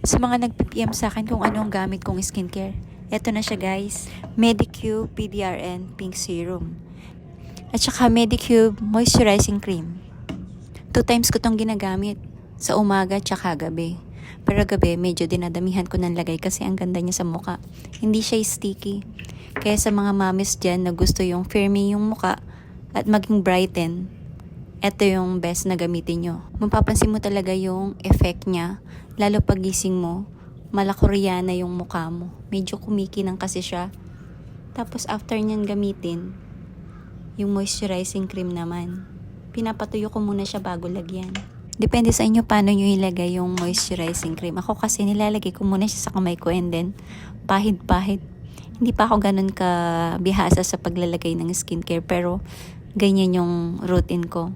Sa mga nag-PM sa akin kung ano ang gamit kong skincare, eto na siya guys. Medicube PDRN Pink Serum. At saka Medicube Moisturizing Cream. 2 times ko tong ginagamit. Sa umaga tsaka gabi. Pero gabi medyo dinadamihan ko ng lagay kasi ang ganda niya sa muka. Hindi siya sticky. Kaya sa mga mamis dyan na gusto yung firming yung muka at maging brighten, eto yung best na gamitin nyo. Mapapansin mo talaga yung effect niya. Lalo pag gising mo, malakoreana yung mukha mo. Medyo kumikinang kasi siya. Tapos after nyan gamitin, yung moisturizing cream naman. Pinapatuyo ko muna siya bago lagyan. Depende sa inyo paano nyo ilagay yung moisturizing cream. Ako kasi nilalagay ko muna siya sa kamay ko and then pahid-pahid. Hindi pa ako ganun ka bihasa sa paglalagay ng skincare pero ganyan yung routine ko.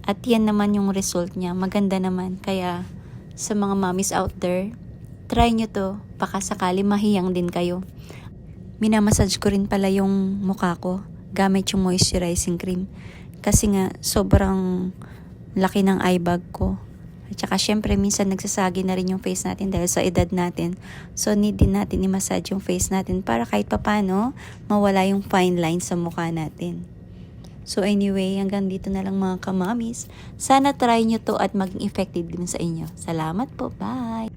At yan naman yung result niya. Maganda naman. Kaya sa mga mommies out there, try nyo to. Baka sakali mahiyang din kayo. Minamassage ko rin pala yung mukha ko gamit yung moisturizing cream. Kasi nga sobrang laki ng eye bag ko. At saka syempre minsan nagsasagi na rin yung face natin dahil sa edad natin. So need din natin i-massage yung face natin para kahit papano mawala yung fine lines sa mukha natin. So anyway, hanggang dito na lang mga kamamis. Sana try nyo to at maging effective din sa inyo. Salamat po. Bye!